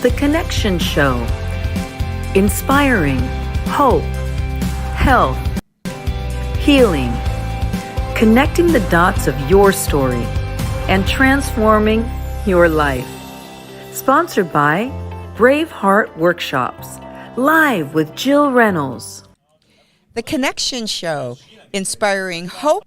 The Connection Show. Inspiring hope, health, healing. Connecting the dots of your story and transforming your life. Sponsored by Braveheartworkshops. Live with JillReynolds. The Connection Show, inspiring hope,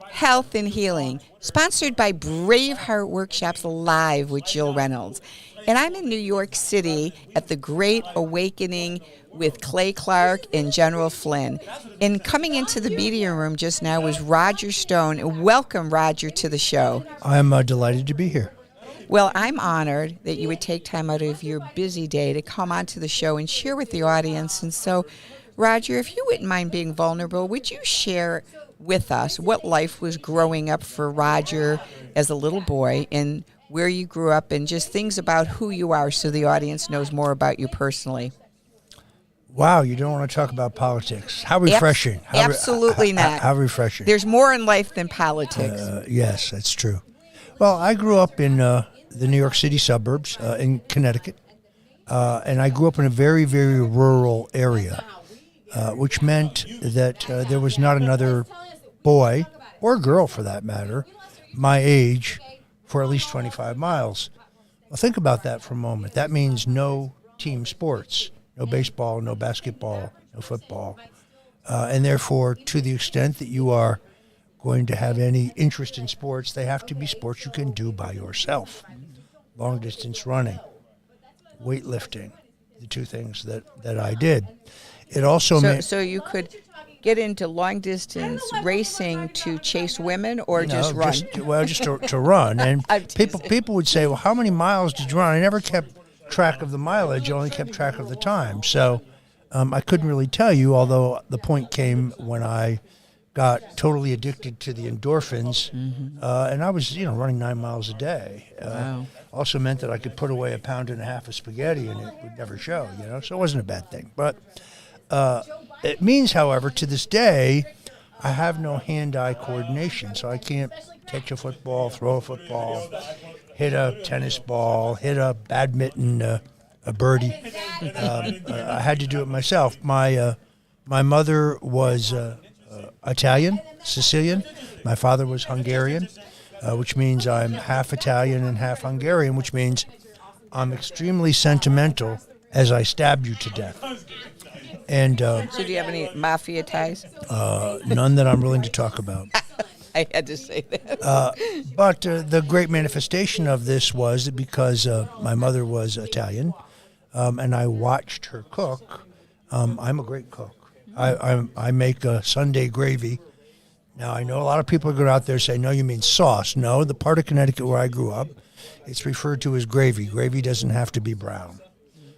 health, and healing. Sponsored by Braveheartworkshops, live with JillReynolds. And I'm in New York City at the Great Awakening with Clay Clark and General Flynn. And coming into the media room just now was RogerStone. Welcome, Roger, to the show. I'm delighted to be here. Well, I'm honored that you would take time out of your busy day to come onto the show and share with the audience. And so, Roger, if you wouldn't mind being vulnerable, would you share with us what life was growing up for Roger as a little boy and where you grew up and just things about who you are so the audience knows more about you personally? Wow, you don't want to talk about politics. How refreshing. Absolutely not. How refreshing. There's more in life than politics. Yes, that's true. Well, I grew up in the New York City suburbs in Connecticut, and I grew up in a very, very rural area, which meant that there was not another boy, or girl for that matter, my age, for at least 25 miles. Well, think about that for a moment. That means no team sports, no baseball, no basketball, no football. And therefore, to the extent that you are going to have any interest in sports, they have to be sports you can do by yourself. Long distance running, weightlifting, the two things that I did. It also so you could get into long distance racing to chase women or just run? Just to run. And people would say, well, how many miles did you run? I never kept track of the mileage, I only kept track of the time. So I couldn't really tell you, although the point came when I got totally addicted to the endorphins, and I was running 9 miles a day. Wow. Also meant that I could put away 1.5 pounds of spaghetti and it would never show, so it wasn't a bad thing. But it means, however, to this day, I have no hand-eye coordination, so I can't catch a football, throw a football, hit a tennis ball, hit a badminton, a birdie. I had to do it myself. My mother was Italian, Sicilian. My father was Hungarian, which means I'm half Italian and half Hungarian, which means I'm extremely sentimental as I stabbed you to death. And so do you have any mafia ties? None that I'm willing to talk about. I had to say that. But the great manifestation of this was that because my mother was Italian, and I watched her cook. I'm a great cook. I make Sunday gravy. Now, I know a lot of people are going out there say, no, you mean sauce. No, the part of Connecticut where I grew up, it's referred to as gravy. Gravy doesn't have to be brown.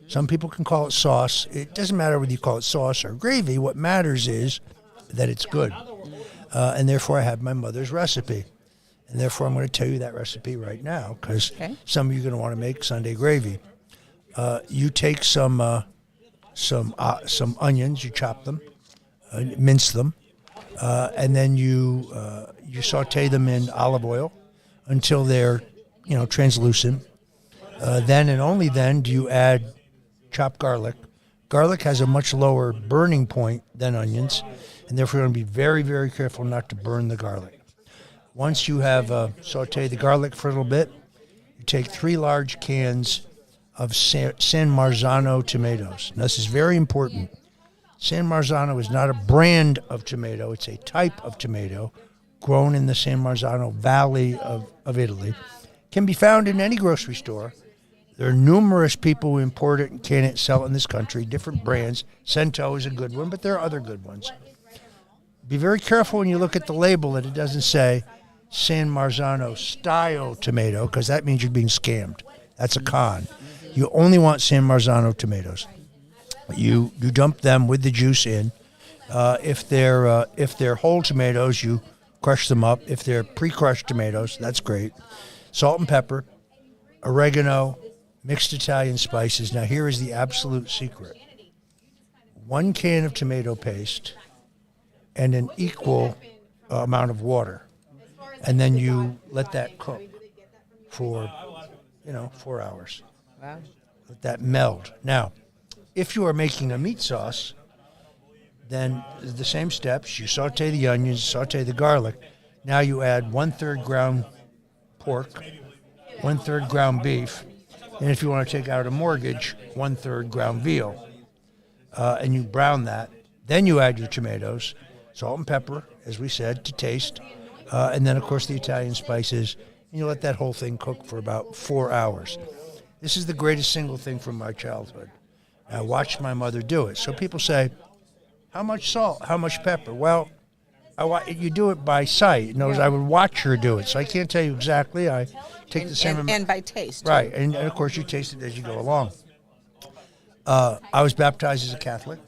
Some people can call it sauce. It doesn't matter whether you call it sauce or gravy. What matters is that it's good. And therefore, I have my mother's recipe. And therefore, I'm going to tell you that recipe right now because some of you are going to want to make Sunday gravy. You take some onions, you chop them, mince them, and then you saute them in olive oil until they're translucent. Then and only then do you add chopped garlic. Garlic has a much lower burning point than onions, and therefore you're going to be very, very careful not to burn the garlic. Once you have sauteed the garlic for a little bit, you take 3 large cans of San Marzano tomatoes. Now, this is very important. San Marzano is not a brand of tomato. It's a type of tomato grown in the San Marzano Valley of Italy. Can be found in any grocery store. There are numerous people who import it and can sell it in this country, different brands. Cento is a good one, but there are other good ones. Be very careful when you look at the label that it doesn't say San Marzano style tomato, because that means you're being scammed. That's a con. You only want San Marzano tomatoes. You dump them with the juice in. If they're whole tomatoes, you crush them up. If they're pre-crushed tomatoes, that's great. Salt and pepper, oregano, mixed Italian spices. Now here is the absolute secret. 1 can of tomato paste and an equal amount of water. And then you let that cook for, 4 hours. Wow. let that meld. Now, if you are making a meat sauce, then the same steps. You saute the onions, saute the garlic. Now you add 1/3 ground pork, 1/3 ground beef, and if you want to take out a mortgage, 1/3 ground veal. And you brown that. Then you add your tomatoes, salt and pepper, as we said, to taste. And then, of course, the Italian spices. And you let that whole thing cook for about 4 hours. This is the greatest single thing from my childhood. I watched my mother do it. So people say, how much salt? How much pepper? Well, you do it by sight. In other words, I would watch her do it. So I can't tell you exactly. I take the same amount. And by taste. Right. And, of course, you taste it as you go along. I was baptized as a Catholic.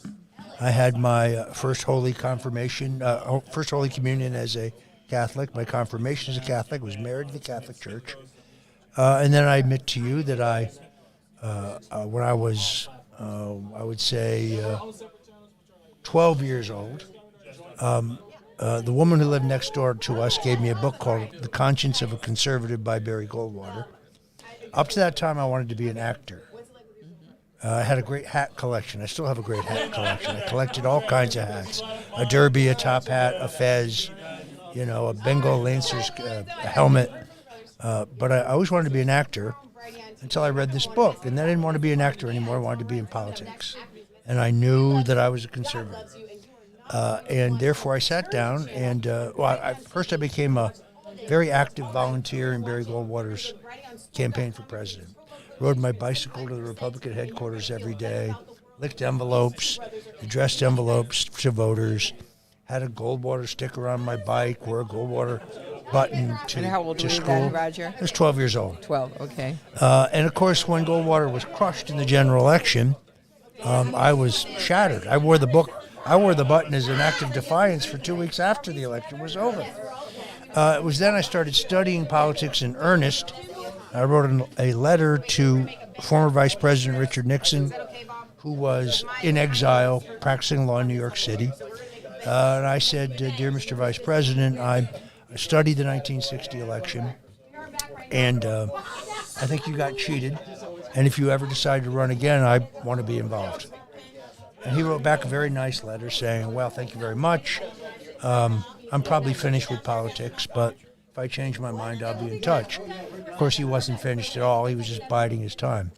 I had my first Holy Confirmation, first Holy Communion as a Catholic. My confirmation as a Catholic. Was married to the Catholic Church. And then I admit to you that when I was, I would say, 12 years old, the woman who lived next door to us gave me a book called The Conscience of a Conservative by Barry Goldwater. Up to that time, I wanted to be an actor. I had a great hat collection. I still have a great hat collection. I collected all kinds of hats: a derby, a top hat, a fez, a Bengal Lancer's a helmet. But I always wanted to be an actor until I read this book. And then I didn't want to be an actor anymore. I wanted to be in politics. And I knew that I was a conservative. And therefore I sat down and, first I became a very active volunteer in Barry Goldwater's campaign for president. Rode my bicycle to the Republican headquarters every day, licked envelopes, addressed envelopes to voters, had a Goldwater sticker on my bike, wore a Goldwater button to school. And how old were you then, Roger? I was 12 years old. 12, okay. And, of course, when Goldwater was crushed in the general election, I was shattered. I wore the button as an act of defiance for 2 weeks after the election was over. It was then I started studying politics in earnest. I wrote a letter to former Vice President Richard Nixon, who was in exile practicing law in New York City. And I said, Dear Mr. Vice President, I studied the 1960 election, and I think you got cheated. And if you ever decide to run again, I want to be involved. And he wrote back a very nice letter saying, well, thank you very much. I'm probably finished with politics, but if I change my mind, I'll be in touch. Of course, he wasn't finished at all. He was just biding his time.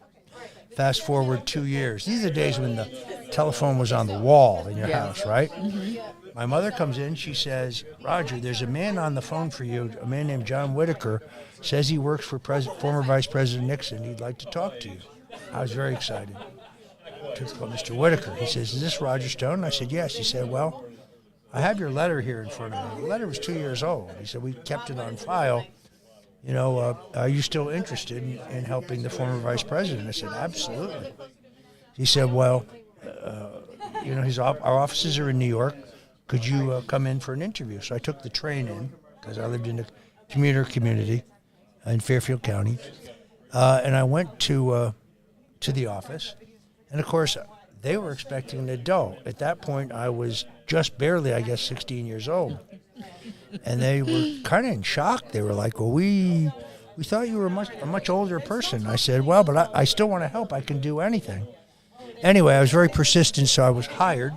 Fast forward 2 years. These are the days when the telephone was on the wall in your house, right? Mm-hmm. My mother comes in. She says, Roger, there's a man on the phone for you, a man named John Whitaker, says he works for former Vice President Nixon. He'd like to talk to you. I was very excited. To call Mr. Whitaker. He says, is this RogerStone? And I said, yes. He said, well, I have your letter here in front of me. The letter was 2 years old. He said, we kept it on file. Are you still interested in helping the former vice president? I said, absolutely. He said, well, our offices are in New York. Could you come in for an interview? So I took the train in because I lived in a commuter community in Fairfield County. And I went to the office. And, of course, they were expecting an adult. At that point, I was just barely, 16 years old. And they were kind of in shock. They were like, well, we thought you were a much older person. I said, well, but I still want to help. I can do anything. Anyway, I was very persistent, so I was hired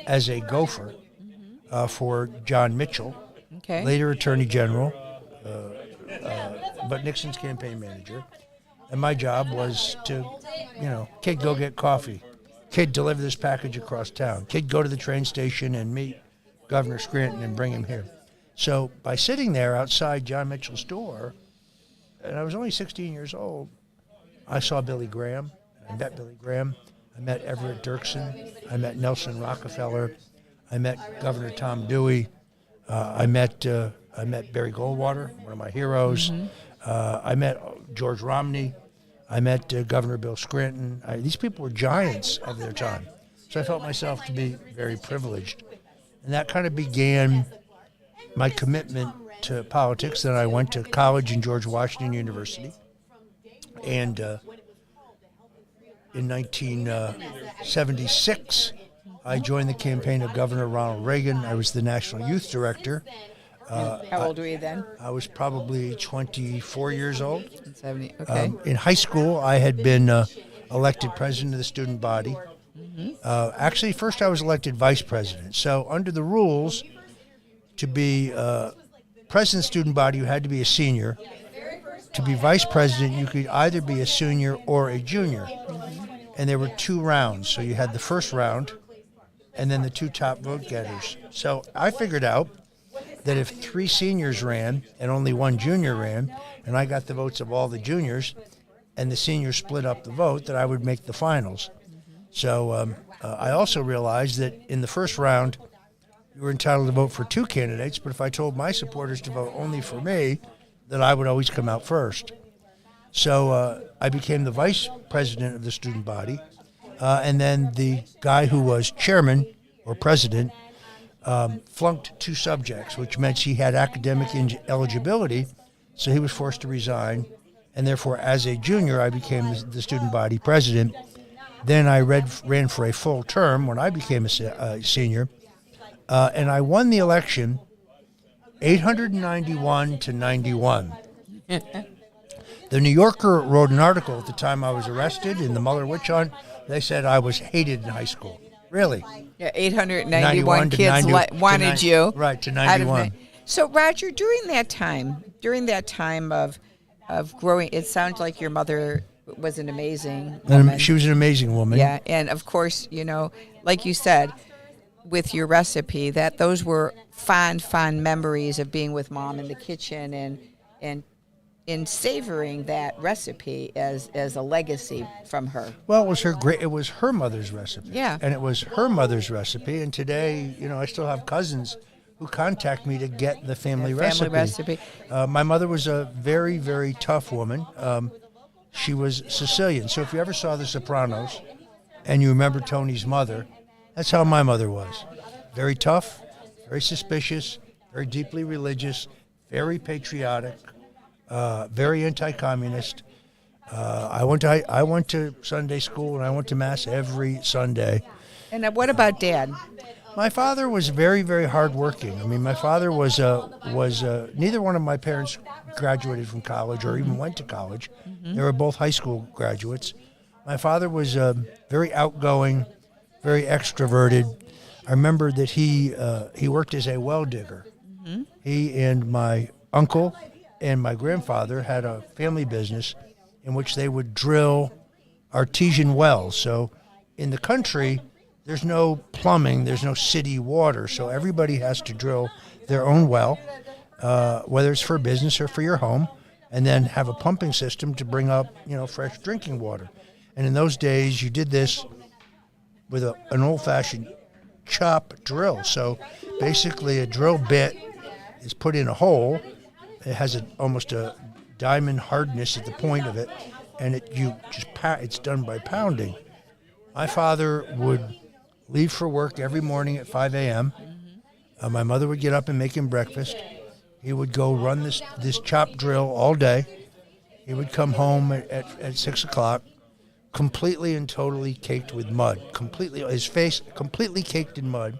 as a gopher for John Mitchell, later Attorney General, but Nixon's campaign manager. And my job was to, kid, go get coffee. Kid, deliver this package across town. Kid, go to the train station and meet Governor Scranton and bring him here. So by sitting there outside John Mitchell's door, and I was only 16 years old, I saw Billy Graham. I met Billy Graham. I met Everett Dirksen. I met Nelson Rockefeller. I met Governor Tom Dewey. I met Barry Goldwater, one of my heroes. Mm-hmm. I met George Romney. I met Governor Bill Scranton. These people were giants of their time. So I felt myself to be very privileged. And that kind of began my commitment to politics. Then I went to college in George Washington University. And in 1976, I joined the campaign of Governor Ronald Reagan. I was the National Youth Director. How old were you then? I was probably 24 years old. 70, okay. In high school, I had been elected president of the student body. Actually, first I was elected vice president. So under the rules, to be president of the student body, you had to be a senior. To be vice president, you could either be a senior or a junior. And there were 2 rounds. So you had the first round and then the 2 top vote getters. So I figured out that if 3 seniors ran and only 1 junior ran, and I got the votes of all the juniors, and the seniors split up the vote, that I would make the finals. So I also realized that in the first round, you were entitled to vote for 2 candidates, but if I told my supporters to vote only for me, that I would always come out first. So I became the vice president of the student body, and then the guy who was chairman or president flunked 2 subjects, which meant he had academic eligibility, so he was forced to resign, and therefore as a junior I became the student body president. Then I ran for a full term when I became a senior, and I won the election 891 to 91. The New Yorker wrote an article at the time I was arrested in the Mueller witch hunt. They said I was hated in high school. Really? Yeah, 891 kids wanted you. Right, to 91. So, Roger, during that time of growing, it sounds like your mother was an amazing woman. She was an amazing woman. Yeah, and of course, like you said, with your recipe, that those were fond memories of being with Mom in the kitchen and in savoring that recipe as a legacy from her. Well, it was her mother's recipe. Yeah. And it was her mother's recipe, and today, I still have cousins who contact me to get the family recipe. My mother was a very, very tough woman. She was Sicilian, so if you ever saw The Sopranos and you remember Tony's mother, that's how my mother was. Very tough, very suspicious, very deeply religious, very patriotic, very anti-communist. I went to Sunday school and I went to Mass every Sunday. And what about Dad? My father was very, very hardworking. I mean, my father was neither one of my parents graduated from college or even went to college. They were both high school graduates. My father was very outgoing, very extroverted. I remember that he worked as a well digger. He and my uncle and my grandfather had a family business in which they would drill artesian wells. So in the country, there's no plumbing, there's no city water, so everybody has to drill their own well, whether it's for business or for your home, and then have a pumping system to bring up, fresh drinking water. And in those days, you did this with an old-fashioned chop drill. So basically, a drill bit is put in a hole. It has almost a diamond hardness at the point of it, and it's done by pounding. My father would leave for work every morning at 5 a.m. My mother would get up and make him breakfast. He would go run this chop drill all day. He would come home at 6 o'clock, completely and totally caked with mud. His face completely caked in mud.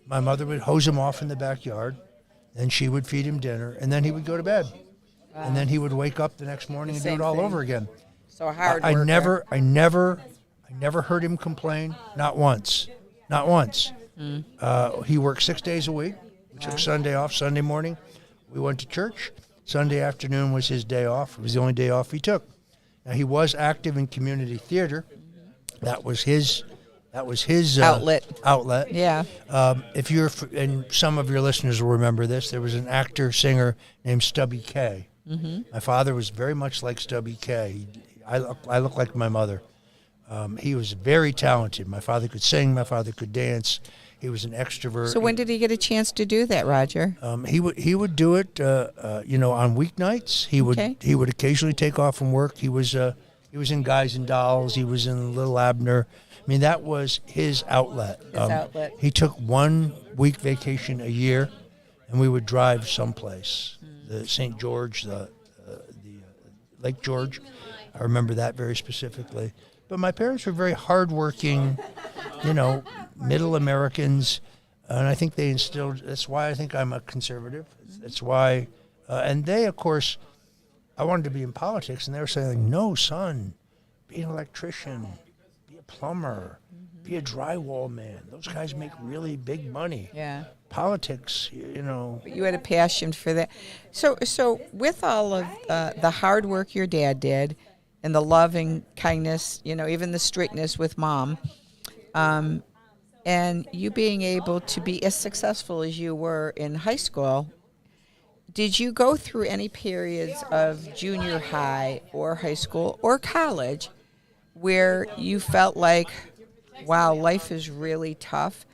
My mother would hose him off in the backyard, and she would feed him dinner, and then he would go to bed. Wow. And then he would wake up the next morning and do it all over again. So hard I never heard him complain, not once. Not once. He worked 6 days a week. We took Sunday off. Sunday morning, we went to church. Sunday afternoon was his day off. It was the only day off he took. Now, he was active in community theater. That was his outlet. Yeah. And some of your listeners will remember this, there was an actor, singer named Stubby K. My father was very much like Stubby K. I look like my mother. He was very talented. My father could sing. My father could dance. He was an extrovert. So when did he get a chance to do that, Roger? He would do it, on weeknights. He would occasionally take off from work. He was in Guys and Dolls. He was in Little Abner. I mean, that was his outlet. He took 1 week vacation a year, and we would drive someplace. The St. George, the Lake George. I remember that very specifically. But my parents were very hardworking, middle Americans, and I think they instilled. That's why I think I'm a conservative. That's why, and they, of course, I wanted to be in politics, and they were saying, "No, son, be an electrician, be a plumber, be a drywall man. Those guys make really big money. Yeah. Politics, you know. But you had a passion for that. So with all of the hard work your dad did, and the loving kindness, you know, even the strictness with Mom, and you being able to be as successful as you were in high school, did you go through any periods of junior high or high school or college where you felt like, wow, life is really tough,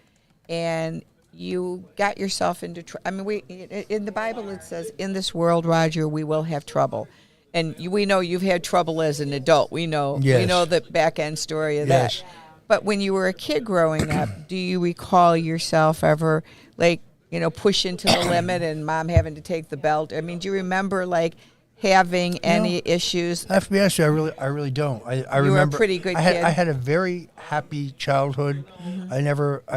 and you got yourself into I mean, in the Bible it says, in this world, Roger, we will have trouble. And we know you've had trouble as an adult. We know the back end story of that. But when you were a kid growing up, do you recall yourself ever, like, you know, pushing to the limit and Mom having to take the belt? I mean, do you remember, like, having any issues? I have to be honest with you, I really don't. I You remember were a pretty good kid. I had a very happy childhood. I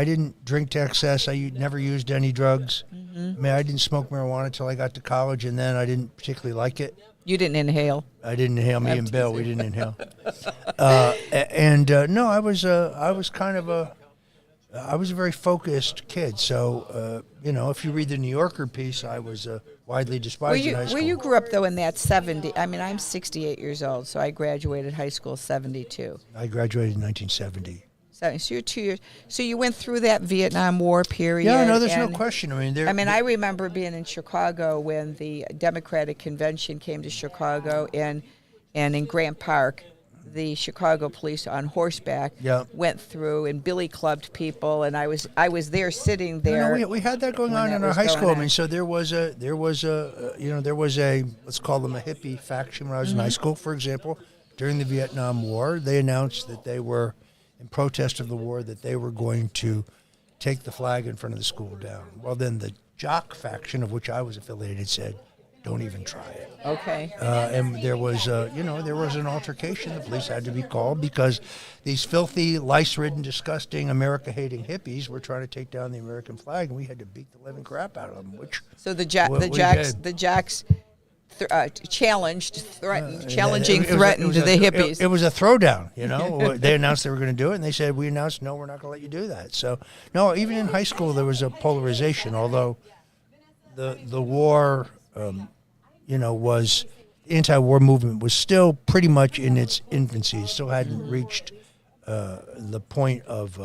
didn't drink to excess. I never used any drugs. I mean, I didn't smoke marijuana until I got to college, and then I didn't particularly like it. You didn't inhale. I didn't inhale. Me and Bill, we didn't inhale. No, I was a very focused kid. So, you know, if you read the New Yorker piece, I was widely despised in high school. Well, you grew up, though, in that 70. I mean, I'm 68 years old, so I graduated high school 72. I graduated in 1970. So you're 2 years. So you went through that Vietnam War period. Yeah, no, there's no question. I mean, I remember being in Chicago when the Democratic Convention came to Chicago, and in Grant Park, the Chicago police on horseback went through and billy clubbed people, and I was there sitting there. No, we had that going on in our high school. I mean, so there was a let's call them a hippie faction when I was in high school. For example, during the Vietnam War, they announced that they were, in protest of the war, that they were going to take the flag in front of the school down. Well, then the jock faction, of which I was affiliated, said, "Don't even try it." Okay. And there was an altercation. The police had to be called because these filthy, lice-ridden, disgusting, America-hating hippies were trying to take down the American flag, and we had to beat the living crap out of them. So the jocks threatened the hippies. It was a throwdown, you know. They announced they were going to do it, and they said, we announced, no, we're not going to let you do that. So, no, even in high school there was a polarization, although the war, was, the anti-war movement was still pretty much in its infancy. It still hadn't reached the point of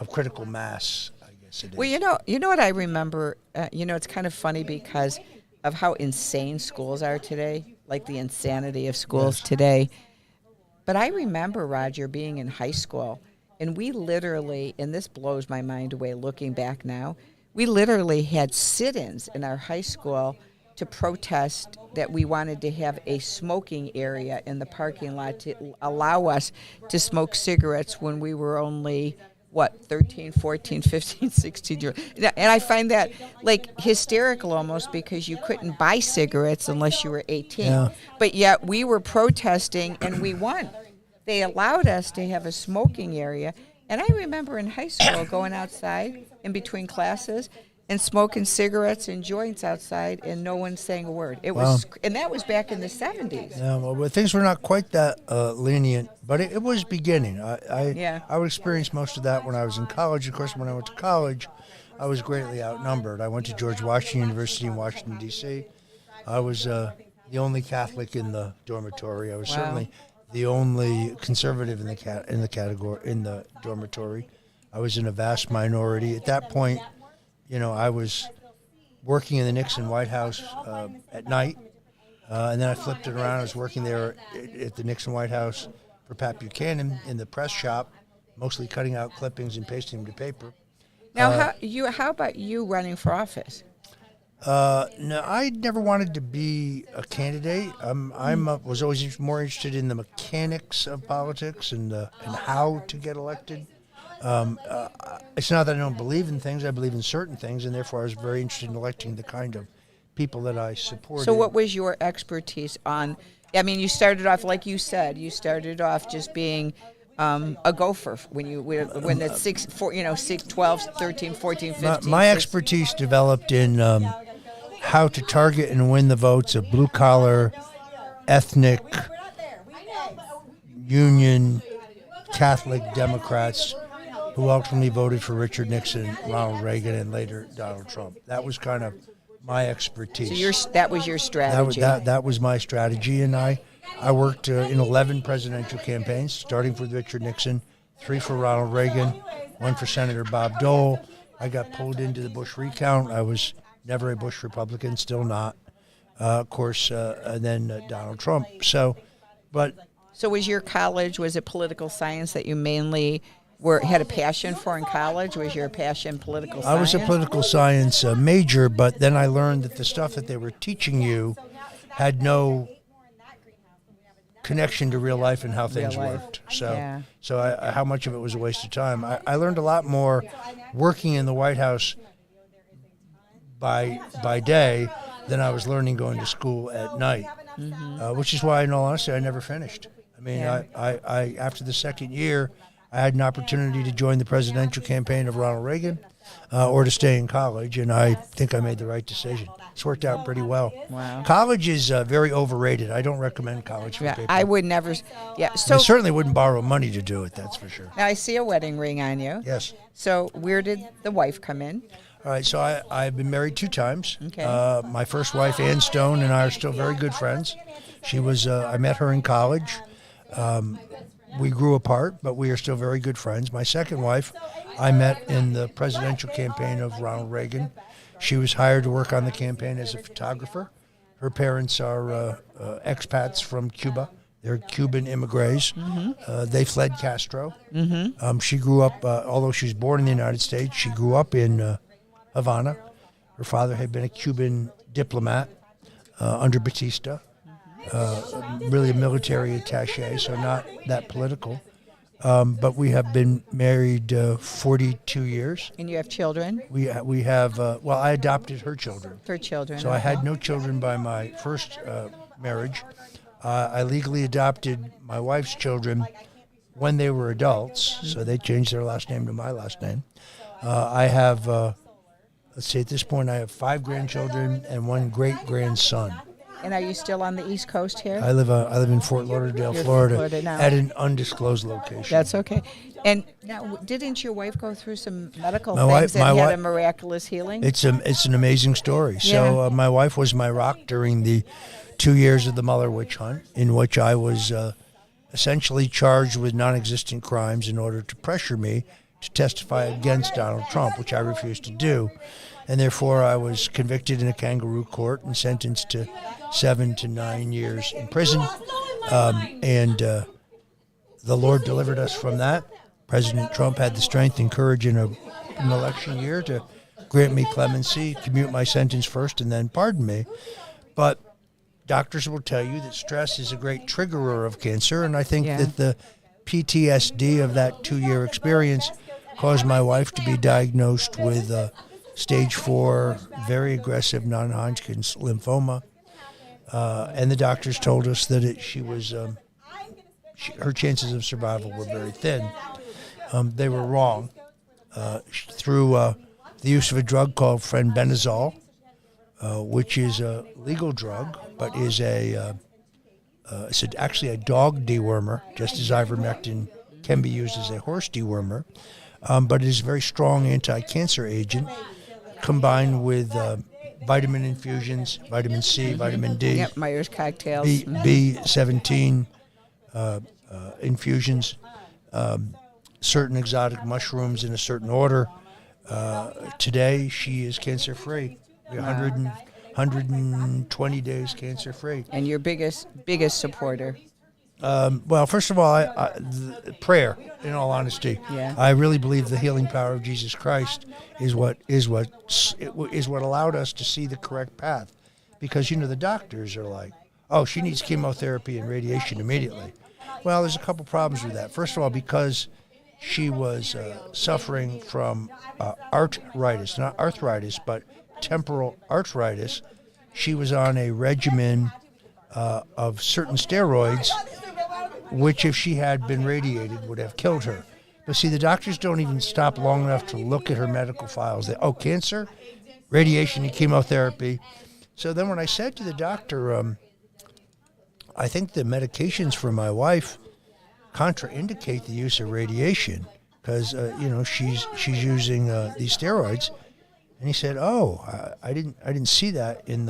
critical mass, I guess it is. Well, you know what I remember? It's kind of funny because of how insane schools are today, like the insanity of schools today. But I remember, Roger, being in high school, and we literally, and this blows my mind away looking back now, we literally had sit-ins in our high school to protest that we wanted to have a smoking area in the parking lot to allow us to smoke cigarettes when we were only 13, 14, 15, 16 years. And I find that like hysterical almost, because you couldn't buy cigarettes unless you were 18. Yeah. But yet we were protesting and we won. They allowed us to have a smoking area. And I remember in high school going outside in between classes and smoking cigarettes and joints outside, and no one saying a word. It was, and that was back in the 70s. Yeah, well, things were not quite that lenient, but it was beginning. I would experience most of that when I was in college. Of course, when I went to college, I was greatly outnumbered. I went to George Washington University in Washington, D.C. I was the only Catholic in the dormitory. I was certainly the only conservative in the dormitory. I was in a vast minority at that point. I was working in the Nixon White House at night, and then I flipped it around. I was working there at the Nixon White House for Pat Buchanan in the press shop, mostly cutting out clippings and pasting them to paper. Now, how about you running for office? No, I never wanted to be a candidate. Was always more interested in the mechanics of politics and how to get elected. It's not that I don't believe in things. I believe in certain things, and therefore I was very interested in electing the kind of people that I supported. So what was your expertise on? I mean, you started off, like you said, just being a gopher when the 6, 12, 13, 14, 15. My expertise developed in how to target and win the votes of blue-collar, ethnic, Union Catholic Democrats who ultimately voted for Richard Nixon, Ronald Reagan, and later Donald Trump. That was kind of my expertise. So that was your strategy. That was my strategy, and I worked in 11 presidential campaigns, starting with Richard Nixon, 3 for Ronald Reagan, 1 for Senator Bob Dole. I got pulled into the Bush recount. I was never a Bush Republican, still not. Of course, and then Donald Trump. So was your college, was it political science that you mainly had a passion for in college? Was your passion political science? I was a political science major, but then I learned that the stuff that they were teaching you had no connection to real life and how things worked. So how much of it was a waste of time. I learned a lot more working in the White House by day than I was learning going to school at night, which is why, in all honesty, I never finished. I mean, I after the second year, I had an opportunity to join the presidential campaign of Ronald Reagan or to stay in college, and I think I made the right decision. It's worked out pretty well. Wow. College is very overrated. I don't recommend college for people. I would never. Yeah, so I certainly wouldn't borrow money to do it, that's for sure. Now, I see a wedding ring on you. Yes. So where did the wife come in? All right, so I've been married 2 times. Okay. My first wife, Ann Stone, and I are still very good friends. She was, I met her in college. We grew apart, but we are still very good friends. My second wife, I met in the presidential campaign of Ronald Reagan. She was hired to work on the campaign as a photographer. Her parents are expats from Cuba. They're Cuban immigrants. They fled Castro. She grew up, although she was born in the United States, she grew up in Havana. Her father had been a Cuban diplomat under Batista. Really a military attaché, so not that political. But we have been married 42 years. And you have children? We have, well, I adopted her children. Her children. So I had no children by my first marriage. I legally adopted my wife's children when they were adults, so they changed their last name to my last name. I have, let's see, at this point I have 5 grandchildren and 1 great-grandson. And are you still on the East Coast here? I live in Fort Lauderdale, Florida, now. at an undisclosed location. That's okay. And now, didn't your wife go through some medical My things wife- and my had wi- a miraculous healing? It's an amazing story. So my wife was my rock during the 2 years of the Mueller witch hunt, in which I was essentially charged with non-existent crimes in order to pressure me to testify against Donald Trump, which I refused to do. And therefore, I was convicted in a kangaroo court and sentenced to 7 to 9 years in prison. And the Lord delivered us from that. President Trump had the strength and courage in an election year to grant me clemency, commute my sentence first, and then pardon me. But doctors will tell you that stress is a great triggerer of cancer, and I think that the PTSD of that 2-year experience caused my wife to be diagnosed with stage 4, very aggressive non-Hodgkin's lymphoma, and the doctors told us that her chances of survival were very thin. They were wrong. Through the use of a drug called fenbendazole, which is a legal drug, but is it's actually a dog dewormer, just as ivermectin can be used as a horse dewormer, but it is a very strong anti-cancer agent, combined with vitamin infusions, vitamin C, vitamin D, Yep, Myers cocktails. B17 infusions, certain exotic mushrooms in a certain order. Today, she is cancer-free. 120 days cancer-free. And your biggest supporter. Well, first of all, prayer. In all honesty, I really believe the healing power of Jesus Christ is what allowed us to see the correct path. Because the doctors are like, oh, she needs chemotherapy and radiation immediately. Well, there's a couple problems with that. First of all, because she was suffering from arthritis, not arthritis, but temporal arthritis. She was on a regimen of certain steroids, which if she had been radiated would have killed her. But see, the doctors don't even stop long enough to look at her medical files. Cancer, radiation and chemotherapy. So then when I said to the doctor, I think the medications for my wife contraindicate the use of radiation because she's using these steroids. And he said, "Oh, I didn't see that in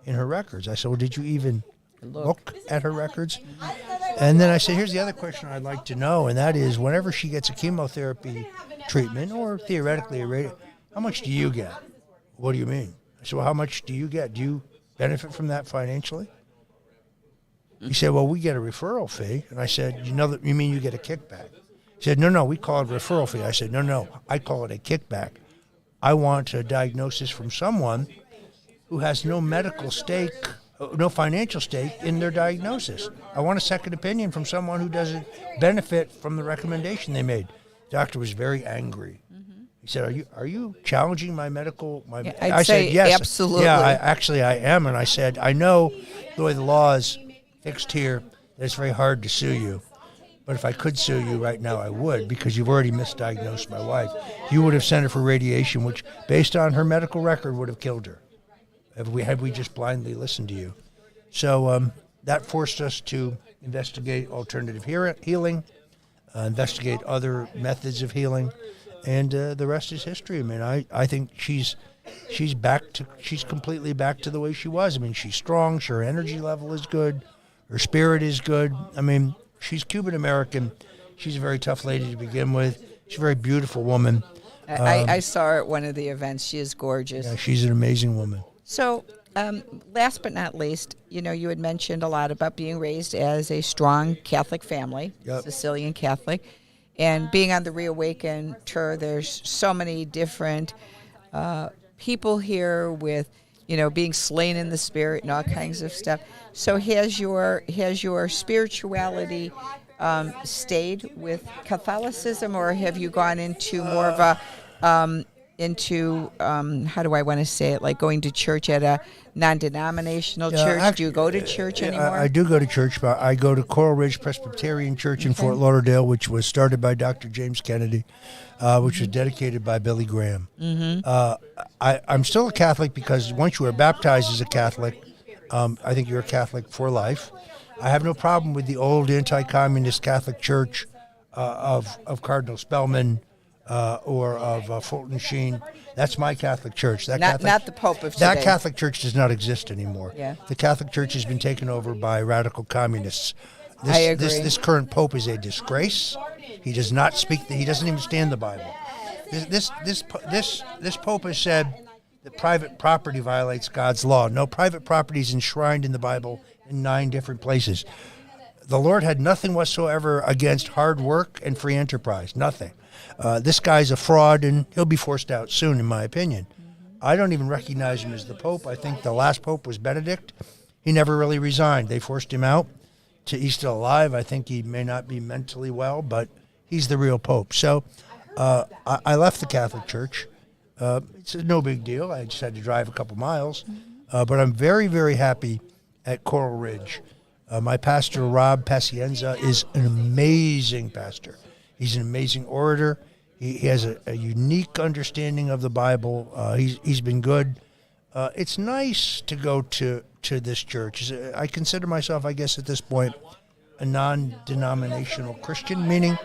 her records." I said, "Well, did you even look at her records?" And then I said, "Here's the other question I'd like to know, and that is, whenever she gets a chemotherapy treatment or theoretically a how much do you get?" "What do you mean?" I said, "Well, how much do you get? Do you benefit from that financially?" He said, "Well, we get a referral fee." And I said, "You mean you get a kickback?" He said, No, we call it a referral fee." I said, No, I call it a kickback. I want a diagnosis from someone who has no medical stake, no financial stake in their diagnosis. I want a second opinion from someone who doesn't benefit from the recommendation they made." The doctor was very angry. He said, "Are you challenging my medical?" I'd say said, "Yes, absolutely." Yeah, I am." And I said, "I know the way the law is fixed here, that it's very hard to sue you. But if I could sue you right now, I would, because you've already misdiagnosed my wife. You would have sent her for radiation, which, based on her medical record, would have killed her had we just blindly listened to you." So that forced us to investigate alternative healing, investigate other methods of healing, and the rest is history. I mean, I think she's completely back to the way she was. I mean, she's strong. Her energy level is good. Her spirit is good. I mean, she's Cuban American. She's a very tough lady to begin with. She's a very beautiful woman. I saw her at one of the events. She is gorgeous. Yeah, she's an amazing woman. So, last but not least, you had mentioned a lot about being raised as a strong Catholic family, Yep. Sicilian Catholic, and being on the ReAwaken tour. There's so many different people here with, being slain in the spirit and all kinds of stuff. So has your spirituality stayed with Catholicism, or have you gone into more of a how do I want to say it, like going to church at a non-denominational church? Do you go to church anymore? I do go to church, but I go to Coral Ridge Presbyterian Church in Fort Lauderdale, which was started by Dr. James Kennedy, which was dedicated by Billy Graham. I'm still a Catholic because once you are baptized as a Catholic, I think you're a Catholic for life. I have no problem with the old anti-communist Catholic Church of Cardinal Spellman or of Fulton Sheen. That's my Catholic Church. Not the Pope of today. That Catholic Church does not exist anymore. Yeah. The Catholic Church has been taken over by radical communists. I agree. This current Pope is a disgrace. He does not speak. He doesn't even stand the Bible. This Pope has said that private property violates God's law. No, private property is enshrined in the Bible in 9 different places. The Lord had nothing whatsoever against hard work and free enterprise. Nothing. This guy's a fraud, and he'll be forced out soon, in my opinion. I don't even recognize him as the Pope. I think the last Pope was Benedict. He never really resigned. They forced him out. He's still alive. I think he may not be mentally well, but he's the real Pope. So I left the Catholic Church. It's no big deal. I just had to drive a couple miles. But I'm very, very happy at Coral Ridge. My pastor, Rob Pacienza, is an amazing pastor. He's an amazing orator. He has a unique understanding of the Bible. He's been good. It's nice to go to this church. I consider myself, I guess at this point, a non-denominational Christian, meaning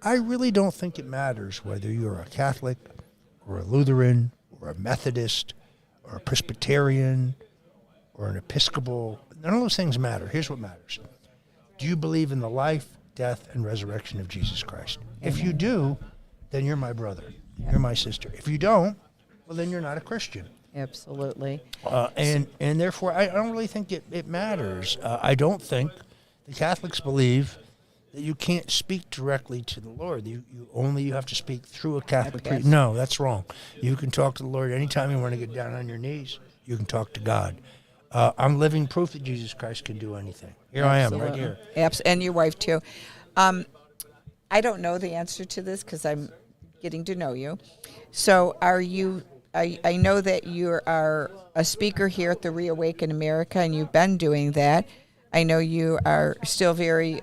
I really don't think it matters whether you're a Catholic or a Lutheran or a Methodist or a Presbyterian or an Episcopal. None of those things matter. Here's what matters. Do you believe in the life, death, and resurrection of Jesus Christ? If you do, then you're my brother. You're my sister. If you don't, well, then you're not a Christian. Absolutely. And therefore, I don't really think it matters. I don't think the Catholics believe that you can't speak directly to the Lord. You have to speak through a Catholic priest. No, that's wrong. You can talk to the Lord anytime you want to get down on your knees. You can talk to God. I'm living proof that Jesus Christ can do anything. Here Absolutely. I am, right here. And your wife, too. I don't know the answer to this because I'm getting to know you. So are you... I know that you are a speaker here at the ReAwaken America, and you've been doing that. I know you are still very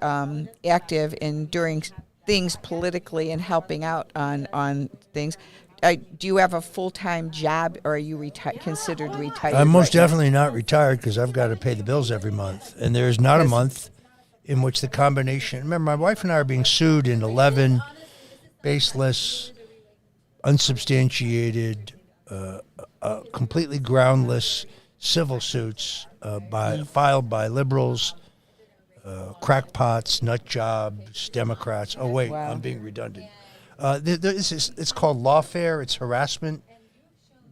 active in doing things politically and helping out on things. Do you have a full-time job, or are you considered retired? I'm most definitely not retired because I've got to pay the bills every month. And there's not a month in which the combination, remember, my wife and I are being sued in 11 baseless, unsubstantiated, completely groundless civil suits filed by liberals, crackpots, nut jobs, Democrats. Oh, wait, Wow. I'm being redundant. It's called lawfare. It's harassment.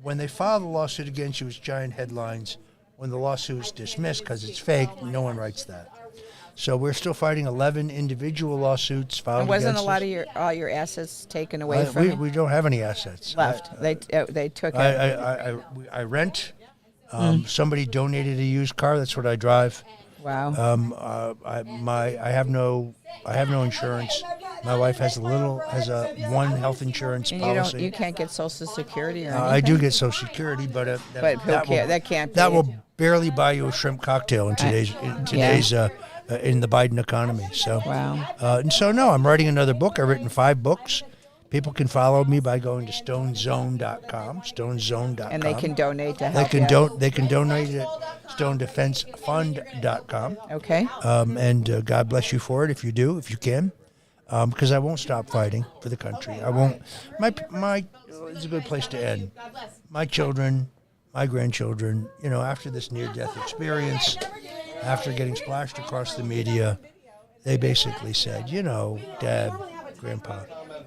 When they filed the lawsuit against you, it's giant headlines. When the lawsuit is dismissed because it's fake, no one writes that. So we're still fighting 11 individual lawsuits filed And wasn't against a lot us. of all your assets taken away from you? We don't have any assets. Left. They took it. I rent. Somebody donated a used car. That's what I drive. Wow. I have no insurance. My wife has one health insurance And policy. you can't get Social Security or anything? I do get Social Security, but that can't. That be- will barely buy you a shrimp cocktail in today's in the Biden economy. So Wow. And so no, I'm writing another book. I've written 5 books. People can follow me by going to stonezone.com, stonezone.com. And they can donate to help you out. They can donate at stonedefensefund.com. Okay. And God bless you for it if you can. Because I won't stop fighting for the country. I won't. It's a good place to end. My children, my grandchildren, after this near-death experience, after getting splashed across the media, they basically said, Dad, Grandpa,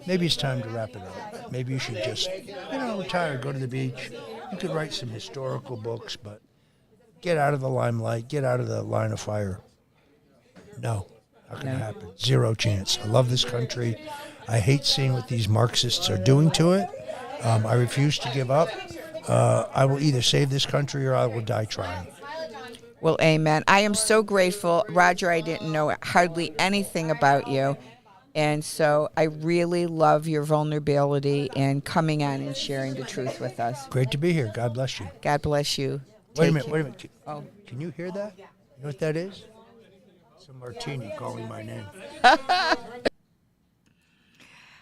maybe it's time to wrap it up. Maybe you should just, retire, go to the beach. You could write some historical books, but get out of the limelight, get out of the line of fire. No. Not going to happen. 0 chance. I love this country. I hate seeing what these Marxists are doing to it. I refuse to give up. I will either save this country or I will die trying. Well, amen. I am so grateful. Roger, I didn't know hardly anything about you. And so I really love your vulnerability and coming on and sharing the truth with us. Great to be here. God bless you. God bless you. Wait a Take minute. care. Oh. Can you hear that? You know what that is? It's a martini calling my name.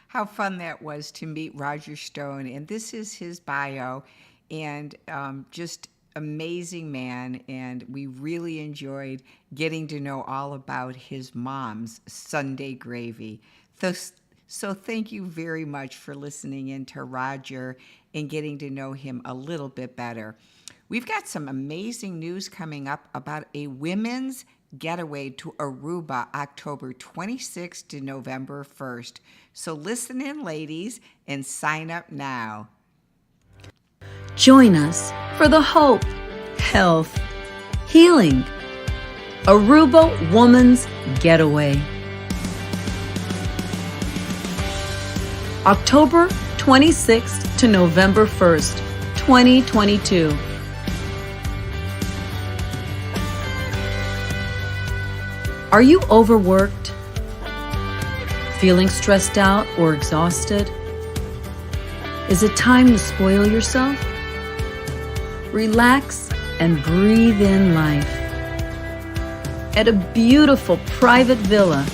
How fun that was to meet RogerStone. And this is his bio. And just amazing man. And we really enjoyed getting to know all about his mom's Sunday gravy. So thank you very much for listening in to Roger and getting to know him a little bit better. We've got some amazing news coming up about a women's getaway to Aruba, October 26th to November 1st. So listen in, ladies, and sign up now. Join us for the hope, health, healing, Aruba Woman's Getaway. October 26th to November 1st, 2022. Are you overworked? Feeling stressed out or exhausted? Is it time to spoil yourself? Relax and breathe in life. At a beautiful private villa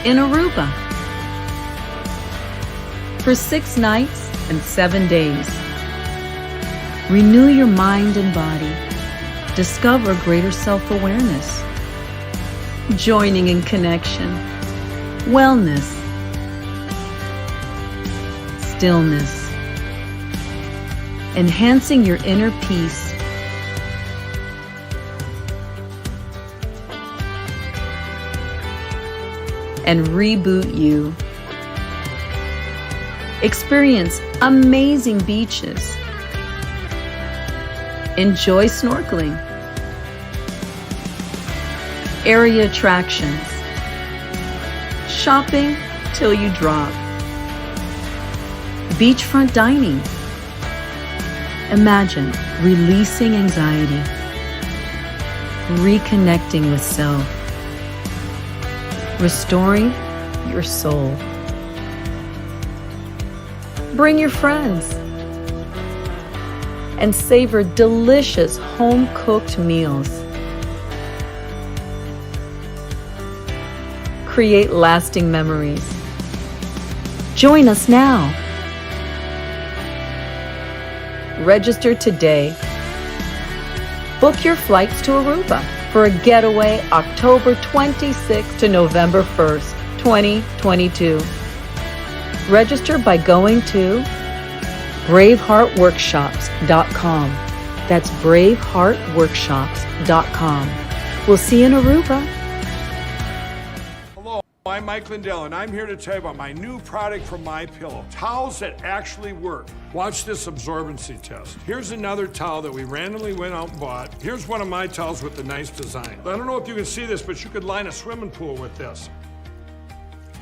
in Aruba for 6 nights and 7 days. Renew your mind and body. Discover greater self-awareness. Joining in connection, wellness, stillness, enhancing your inner peace. And reboot you. Experience amazing beaches. Enjoy snorkeling. Area attractions. Shopping till you drop. Beachfront dining. Imagine releasing anxiety. Reconnecting with self. Restoring your soul. Bring your friends and savor delicious home-cooked meals. Create lasting memories. Join us now. Register today Book your flights to Aruba for a getaway October 26th to November 1st, 2022. Register by going to Braveheartworkshops.com. That's Braveheartworkshops.com. We'll see you in Aruba. Hello, I'm Mike Lindell, and I'm here to tell you about my new product from MyPillow. Towels that actually work. Watch this absorbency test. Here's another towel that we randomly went out and bought. Here's one of my towels with the nice design. I don't know if you can see this, but you could line a swimming pool with this.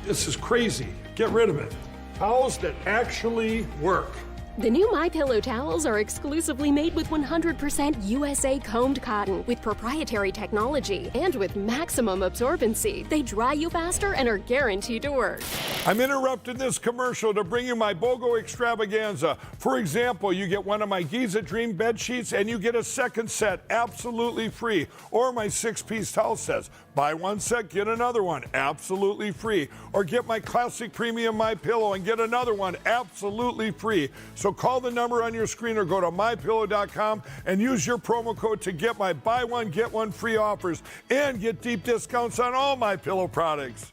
This is crazy. Get rid of it. Towels that actually work. The new MyPillow towels are exclusively made with 100% USA combed cotton with proprietary technology and with maximum absorbency. They dry you faster and are guaranteed to work. I'm interrupting this commercial to bring you my BOGO extravaganza. For example, you get one of my Giza Dream bed sheets and you get a second set absolutely free. Or my 6-piece towel sets. Buy one set, get another one absolutely free. Or get my classic premium MyPillow and get another one absolutely free. So call the number on your screen or go to mypillow.com and use your promo code to get my buy one, get one free offers and get deep discounts on all MyPillow products.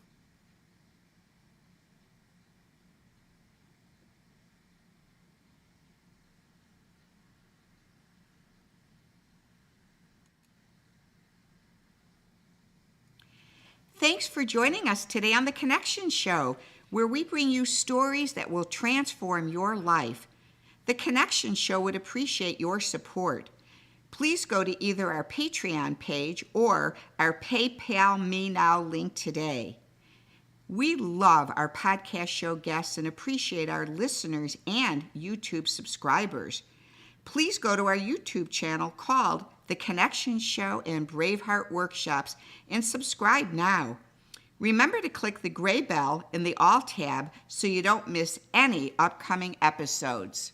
Thanks for joining us today on The Connection Show, where we bring you stories that will transform your life. The Connection Show would appreciate your support. Please go to either our Patreon page or our PayPal Me Now link today. We love our podcast show guests and appreciate our listeners and YouTube subscribers. Please go to our YouTube channel called The Connection Show and Braveheart Workshops and subscribe now. Remember to click the gray bell in the All tab so you don't miss any upcoming episodes.